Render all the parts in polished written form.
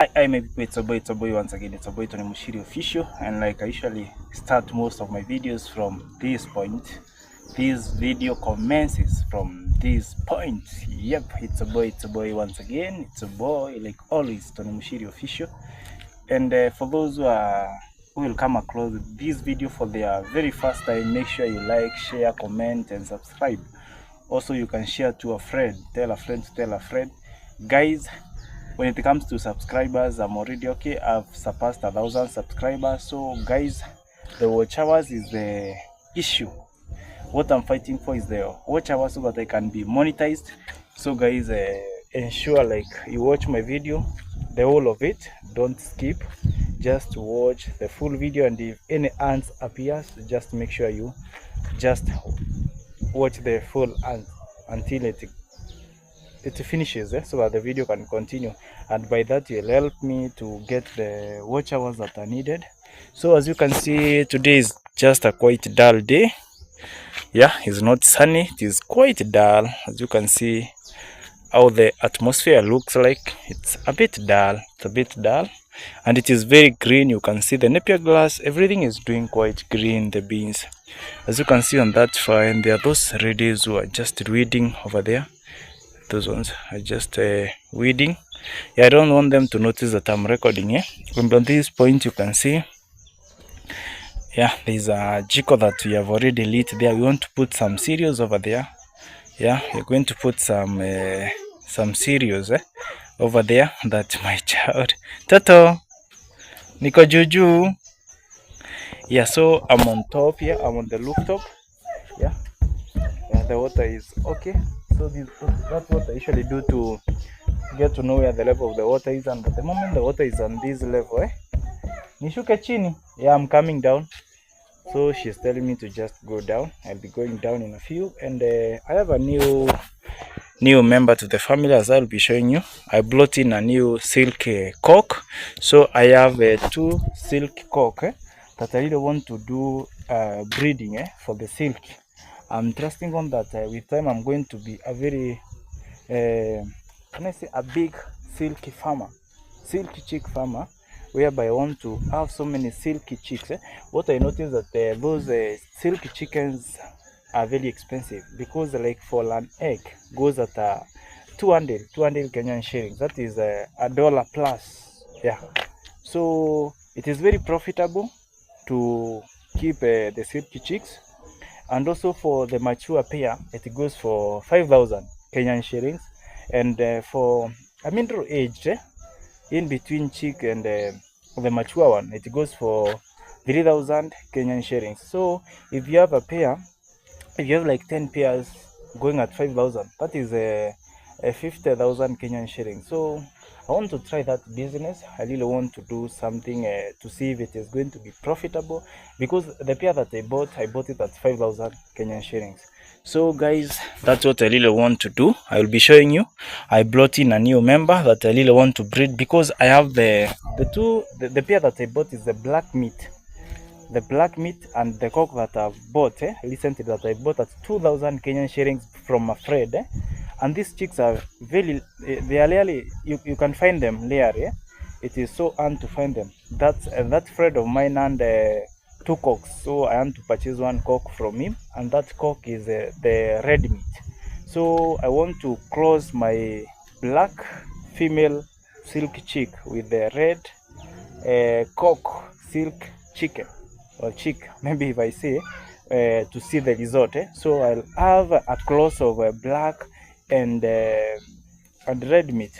Hi, my people, it's a boy once again. It's a boy Tony Mushiri official, and like I usually start most of my videos from this point. This video commences from this point. Yep, it's a boy once again. It's a boy, like always, Tony Mushiri official. And for those who will come across this video for their very first time, make sure you like, share, comment, and subscribe. Also, you can share to a friend, tell a friend to tell a friend. Guys, when it comes to subscribers, I'm already okay. I've surpassed 1,000 subscribers. So guys, the watch hours is the issue. What I'm fighting for is the watch hours so that I can be monetized. So guys, ensure like you watch my video, the whole of it. Don't skip, just watch the full video, and if any ads appears, just make sure you just watch the full ad until it finishes, so that the video can continue, and by that you'll help me to get the watch hours that are needed. So as you can see, today is just a quite dull day. Yeah, it's not sunny, it is quite dull. As you can see how the atmosphere looks like, it's a bit dull, and it is very green. You can see the Napier grass, everything is doing quite green. The beans, as you can see on that far, and there are those ladies who are just reading over there. Those ones are just weeding. Yeah, I don't want them to notice that I'm recording. And on this point you can see, yeah, there's a jiko that we have already lit there. We want to put some cereals over there. Yeah, we're going to put some cereals over there. That my child Toto Niko Juju. Yeah, so I'm on top here. I'm on the rooftop. Yeah, the water is okay. So that's what I usually do to get to know where the level of the water is, and at the moment the water is on this level. Nishuke chini. Yeah, I'm coming down. So she's telling me to just go down. I'll be going down in a few, and I have a new member to the family, as I'll be showing you. I brought in a new silk cock. So I have two silk cock that I really want to do breeding for the silk. I'm trusting on that with time I'm going to be a very can I say a big silky chick farmer, whereby I want to have so many silky chicks. What I noticed that those silky chickens are very expensive, because like for an egg goes at 200 Kenyan shillings. That is $1 plus. Yeah, so it is very profitable to keep the silky chicks, and also for the mature pair it goes for 5,000 Kenyan shillings, and for a middle aged in between chick and the mature one, it goes for 3,000 Kenyan shillings. So if you have a pair, if you have like 10 pairs going at 5,000, that is a 50,000 Kenyan shillings. So I want to try that business. I really want to do something to see if it is going to be profitable, because the pair that I bought it at 5,000 Kenyan shillings. So guys, that's what I really want to do. I will be showing you. I brought in a new member that I really want to breed, because I have the pair that I bought is the black meat. The black meat and the cock that I've bought recently, that I bought at 2,000 Kenyan shillings from a friend. And these chicks are very, they are really, you can find them there. It is so hard to find them. That friend of mine and two cocks, so I want to purchase one cock from him, and that cock is the red meat. So I want to cross my black female silk chick with the red cock silk chicken, or chick, maybe if I say, to see the result. So I'll have a close of black and red meat.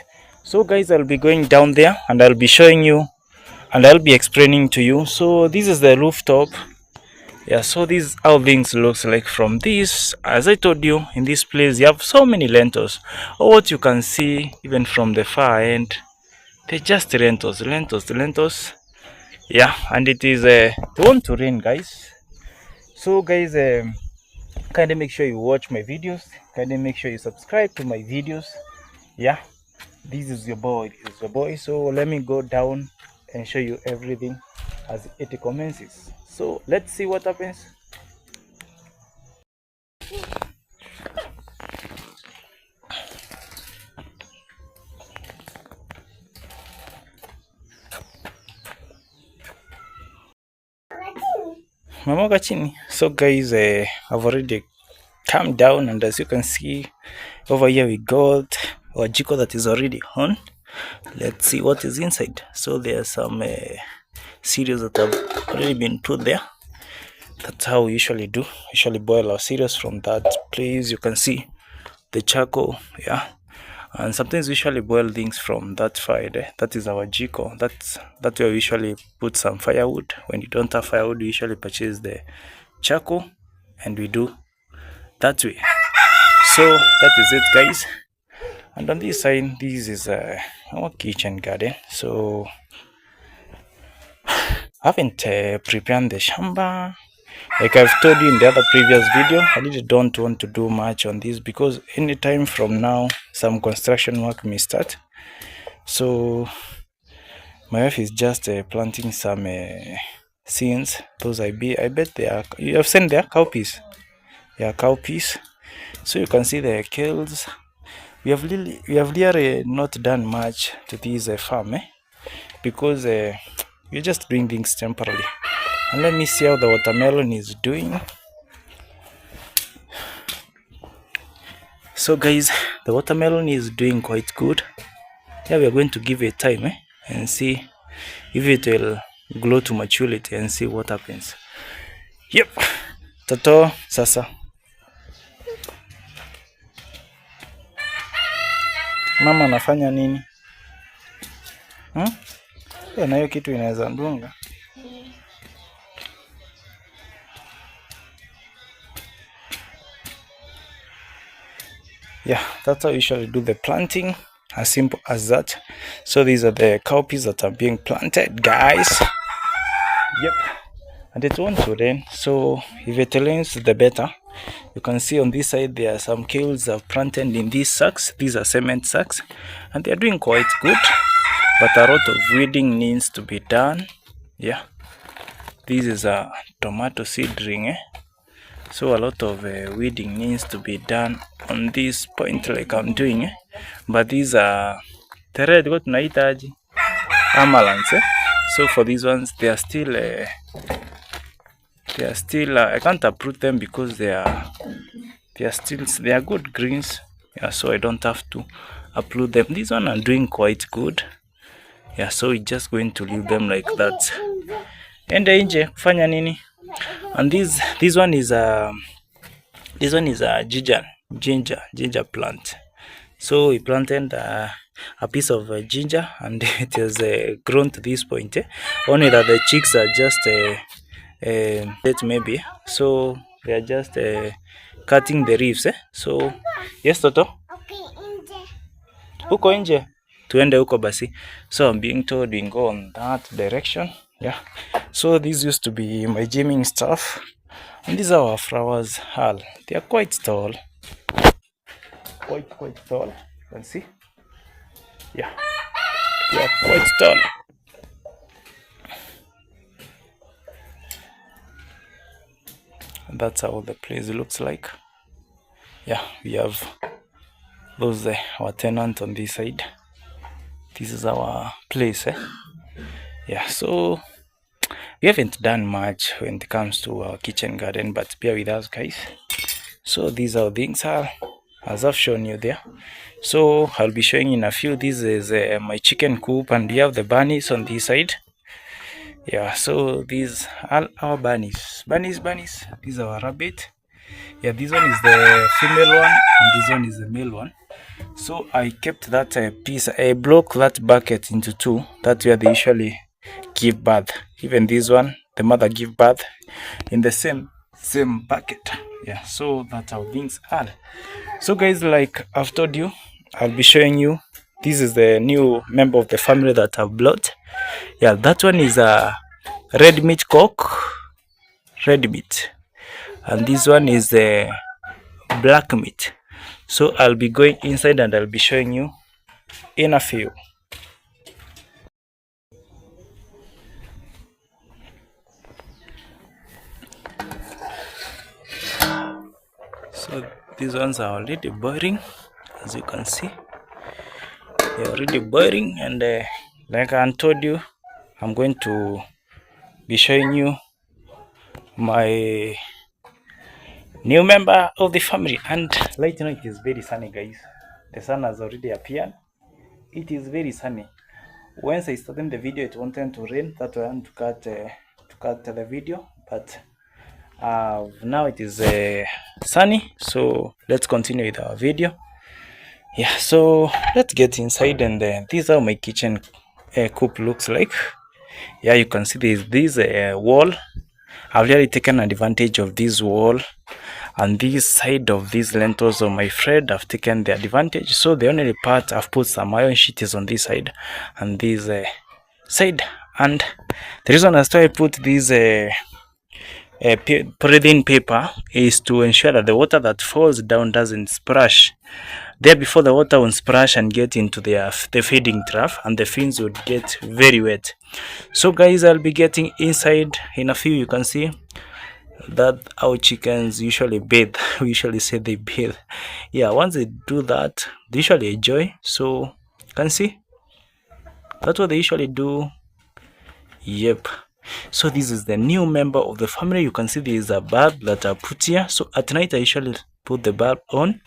So guys, I'll be going down there and I'll be showing you, and I'll be explaining to you. So this is the rooftop. Yeah, so this is how things looks like from this. As I told you, in this place you have so many lentils, or what you can see even from the far end, they're just lentils. Yeah, and it is want to rain, guys. So guys, kindly make sure you watch my videos, kindly make sure you subscribe to my videos. Yeah, this is your boy, So let me go down and show you everything as it commences. So let's see what happens. Mamoka chini. So guys, I've already calmed down, and as you can see over here, we got our jiko that is already on. Let's see what is inside. So there are some cereals that have already been put there. That's how we usually do. Usually boil our cereals from that place. You can see the charcoal, yeah. And sometimes we usually boil things from that side. That is our jiko. That's where we usually put some firewood. When you don't have firewood, we usually purchase the charcoal, and we do that way. So that is it, guys. And on this side, this is our kitchen garden. So I haven't prepared the shamba. Like I've told you in the other previous video, I really don't want to do much on this because anytime from now, some construction work may start. So my wife is just planting some seeds. Those I bet they are. You have seen there cowpeas. Yeah, cowpeas. So you can see the kales. We have really not done much to this farm, because we're just doing things temporarily. And let me see how the watermelon is doing. So guys, the watermelon is doing quite good. Yeah, we are going to give it time and see if it will grow to maturity and see what happens. Yep. Toto sasa. Mama anafanya nini? Na hiyo kitu inaweza ndunga. Yeah, that's how we usually do the planting. As simple as that. So these are the cowpeas that are being planted, guys. Yep. And it won't rain. So if it rains, the better. You can see on this side there are some kales that are planted in these sacks. These are cement sacks, and they are doing quite good. But a lot of weeding needs to be done. Yeah. This is a tomato seedling. So a lot of weeding needs to be done on this point, like I'm doing. But these are the red what naitaji amalans. So for these ones, they are still I can't uproot them because they are good greens. Yeah, so I don't have to uproot them. These one are doing quite good. Yeah, so we're just going to leave them like that. And nje kufanya nini? And this one is a ginger plant. So we planted a piece of ginger, and it has grown to this point. Only that the chicks are just late maybe. So we are just cutting the leaves. So yes, Toto. Huko nje. Tuende huko basi. So I'm being told we go on that direction. Yeah. So this used to be my gymming stuff. And these are our flowers. They are quite tall. Quite tall. You can see. Yeah. They are quite tall. And that's how the place looks like. Yeah, we have those our tenant on this side. This is our place. Yeah, so we haven't done much when it comes to our kitchen garden, but bear with us, guys. So these are things as I've shown you there. So I'll be showing in a few. This is my chicken coop, and we have the bunnies on this side. Yeah, so these are our bunnies. These are our rabbit. Yeah, this one is the female one, and this one is the male one. So I kept that piece. I broke that bucket into two. That's where they usually give birth. Even this one, the mother give birth in the same bucket. Yeah, so that's how things are. So guys, like I've told you, I'll be showing you. This is the new member of the family that I've brought. Yeah, that one is a red meat cock, red meat, and this one is the black meat. So I'll be going inside and I'll be showing you in a few. So these ones are already boiling, as you can see. They're already boiling, and like I told you, I'm going to be showing you my new member of the family. And right now it is very sunny, guys. The sun has already appeared. It is very sunny. Once I started the video, it wanted to rain. That I want to cut the video, but now it is sunny. So let's continue with our video. Yeah, so let's get inside, and this is how my kitchen coop looks like. Yeah, you can see this wall. I've really taken advantage of this wall, and this side of these lentils of my friend, I've taken the advantage. So the only part I've put some iron sheet is on this side and this side. And the reason as to I put this polythene paper is to ensure that the water that falls down doesn't splash there before the water will splash and get into the feeding trough, and the fins would get very wet. So guys, I'll be getting inside in a few. You can see that our chickens usually bathe. We usually say they bathe. Yeah, once they do that, they usually enjoy. So you can see that's what they usually do. Yep. So this is the new member of the family. You can see there is a bulb that I put here. So at night I usually put the bulb on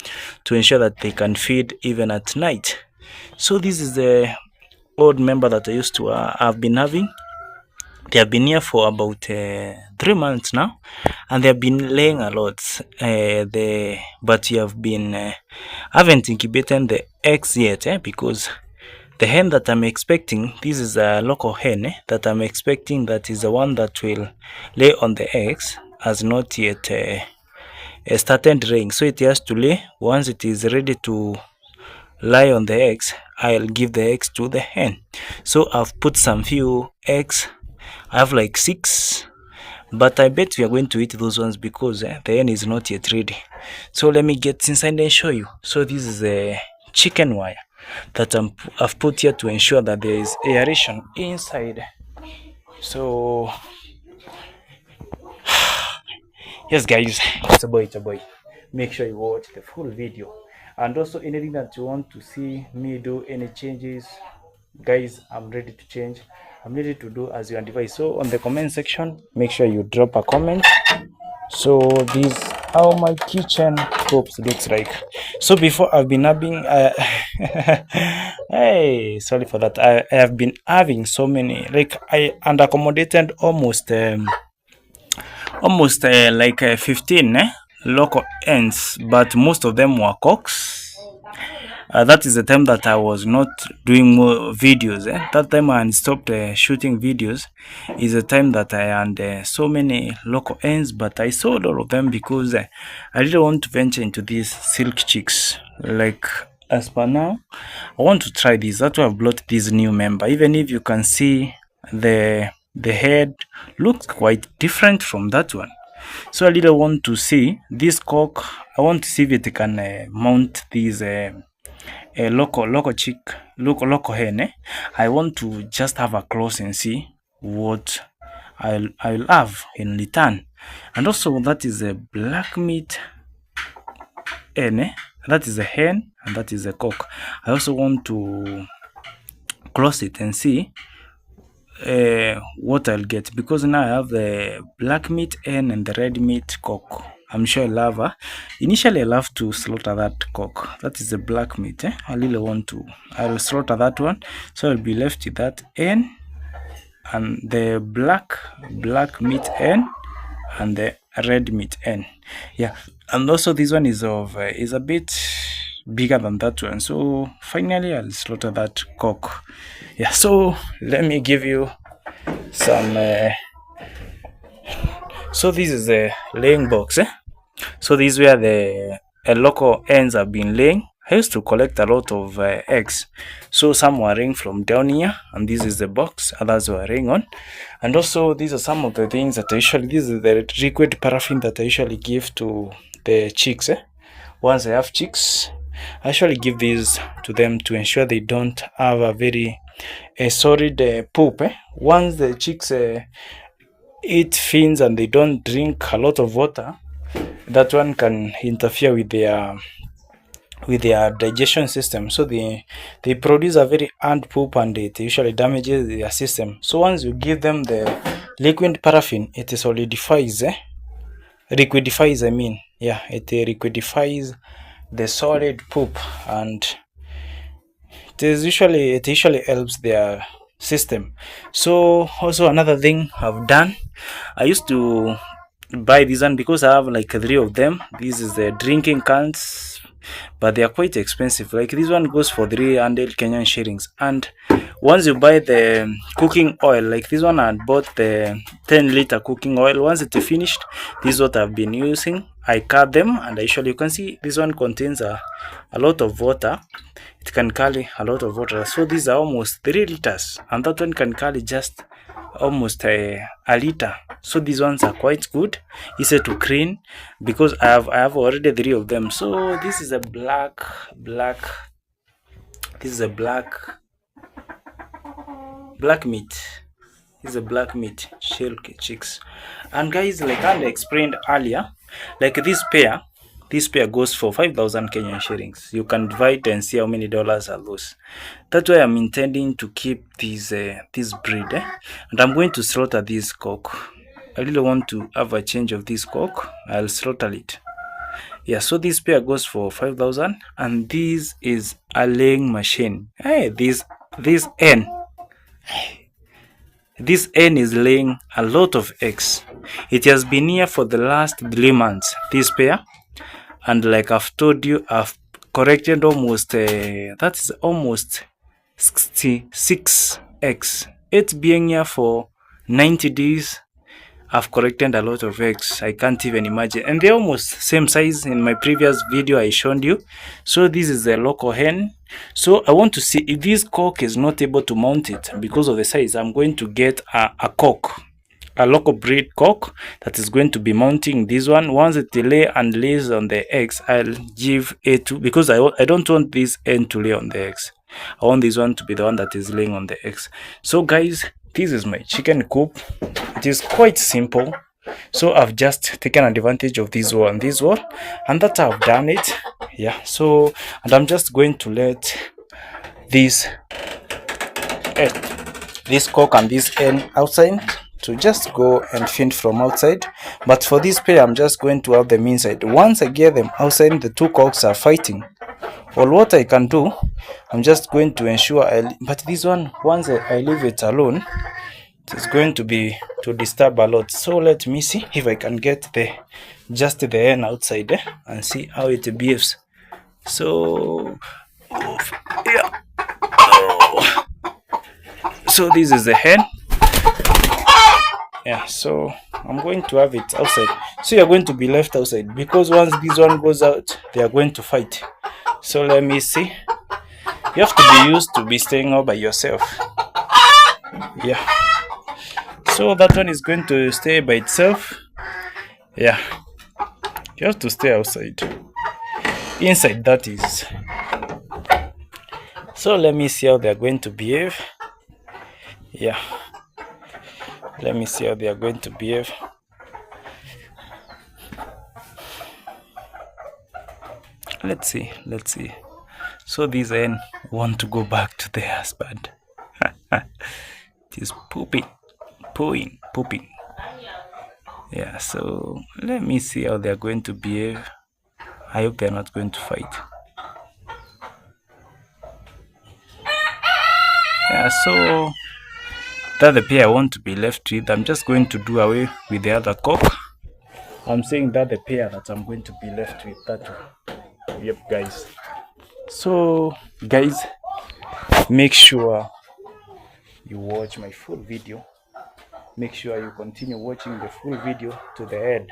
to ensure that they can feed even at night. So this is the old member that I used to have been having. They have been here for about 3 months now, and they have been laying a lot. But you have been haven't incubated the eggs yet, because the hen that I'm expecting, this is a local hen that I'm expecting, that is the one that will lay on the eggs, has not yet started laying. So it has to lay. Once it is ready to lie on the eggs, I'll give the eggs to the hen. So I've put some few eggs. I have like 6, but I bet we are going to eat those ones because the hen is not yet ready. So let me get inside and show you. So this is a chicken wire that I've put here to ensure that there is aeration inside. So yes guys, it's a boy. Make sure you watch the full video, and also anything that you want to see me do, any changes, guys, I'm ready to change. I'm ready to do as you advise. So on the comment section, make sure you drop a comment. So this is how my kitchen coops looks like. So before I've been having hey, sorry for that. I have been having so many, like I accommodated almost like 15 local hens, but most of them were cocks. That is the time that I was not doing more videos. That time I stopped shooting videos is the time that I had so many local hens, but I sold all of them because I didn't want to venture into these silk chicks. Like as per now, I want to try this. That's why I've brought this new member. Even if you can see the head looks quite different from that one. So I really want to see this cock. I want to see if it can mount these local hen. I want to just have a close and see what I'll have in return. And also that is a black meat hen. That is a hen and that is a cock. I also want to close it and see what I'll get, because now I have the black meat hen and the red meat cock. I'm sure I'll have her. Initially I'll have to slaughter that cock. That is the black meat. I really want to. I'll slaughter that one. So I'll be left with that hen and the black meat hen and the red meat hen. Yeah. And also this one is a bit bigger than that one. So finally I'll slaughter that cock. Yeah, so let me give you some so this is the laying box. So this is where the local hens have been laying. I used to collect a lot of eggs. So some were laying from down here, and this is the box others were laying on. And also these are some of the things that I usually, this is the liquid paraffin that I usually give to the chicks. Once I have chicks, I usually give these to them to ensure they don't have a very solid poop. Once the chicks eat fins and they don't drink a lot of water, that one can interfere with their digestion system. So they produce a very hard poop and it usually damages their system. So once you give them the liquid paraffin, it solidifies, liquidifies, I mean, yeah, it liquidifies the solid poop, and it usually helps their system. So also another thing I've done, I used to buy this one because I have like 3 of them. This is the drinking cans, but they are quite expensive. Like this one goes for 300 Kenyan shillings. And once you buy the cooking oil, like this one, I bought the 10-liter cooking oil. Once it's finished, this is what I've been using. I cut them, and usually you can see this one contains a lot of water. It can carry a lot of water. So these are almost 3 liters, and that one can carry just almost a liter. So these ones are quite good, easy to clean, because I have already 3 of them. So this is a black this is a black meat. This is a black meat SILKIE chicks. And guys, like I explained earlier, like this pair goes for 5,000 Kenyan shillings. You can divide and see how many dollars are those. That's why I'm intending to keep this breed, and I'm going to slaughter this cock. I really want to have a change of this cock. I'll slaughter it. Yeah, so this pair goes for 5,000, and this is a laying machine. Hey, this hen. This hen is laying a lot of eggs. It has been here for the last 3 months, this pair. And like I've told you, I've corrected almost, that's almost 66 eggs. It's being here for 90 days. I've corrected a lot of eggs. I can't even imagine. And they're almost same size in my previous video I showed you. So this is the local hen. So I want to see if this cock is not able to mount it because of the size. I'm going to get a cock, a local breed cock that is going to be mounting this one. Once it lays on the eggs, I'll give it to, because I don't want this hen to lay on the eggs. I want this one to be the one that is laying on the eggs. So guys, this is my chicken coop. It is quite simple. So I've just taken advantage of this one, and that's how I've done it. Yeah, so, and I'm just going to let this cock and this hen outside to just go and feed from outside. But for this pair, I'm just going to have them inside. Once I get them outside, the 2 cocks are fighting. Well, what I can do, I'm just going to ensure but this one, once I leave it alone, it's going to disturb a lot. So let me see if I can get just the hen outside, and see how it behaves. So yeah, so this is the hen. Yeah, so I'm going to have it outside. So you're going to be left outside, because once this one goes out, they are going to fight. So let me see. You have to be used to be staying all by yourself. Yeah. So that one is going to stay by itself. Yeah. You have to stay outside. Inside, that is. So let me see how they are going to behave. Yeah. Let me see how they are going to behave. Let's see. So these hen want to go back to their husband. It is pooping. Yeah, so let me see how they are going to behave. I hope they are not going to fight. Yeah, so that's the pair I want to be left with. I'm just going to do away with the other cock. I'm saying that the pair that I'm going to be left with, that one. Yep, guys. So guys, make sure you watch my full video. Make sure you continue watching the full video to the end.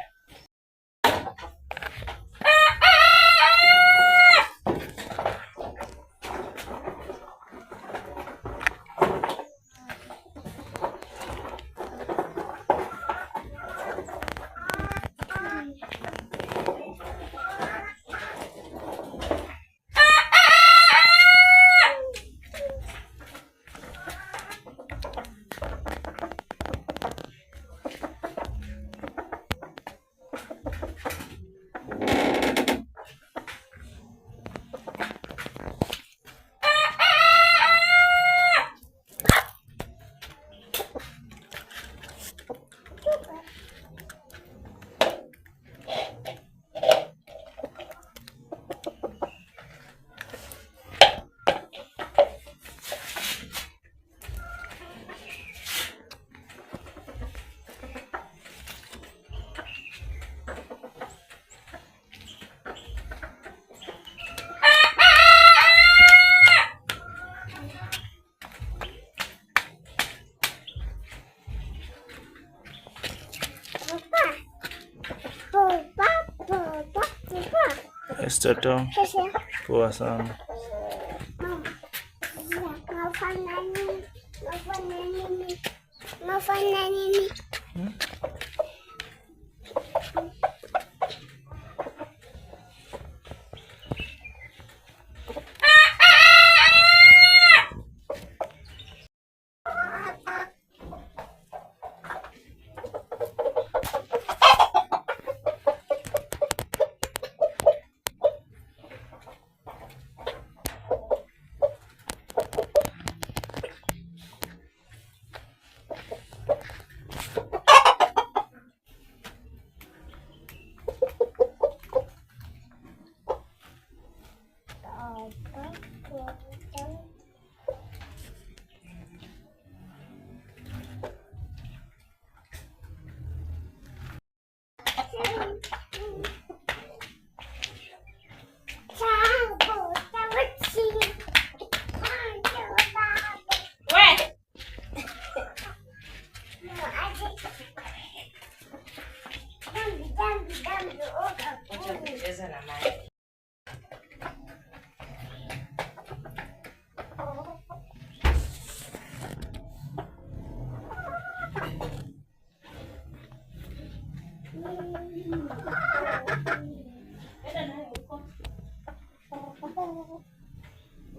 Mr. Poa sana. Nafanya nini?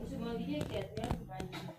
Usimwagilie kiatu yangu maji.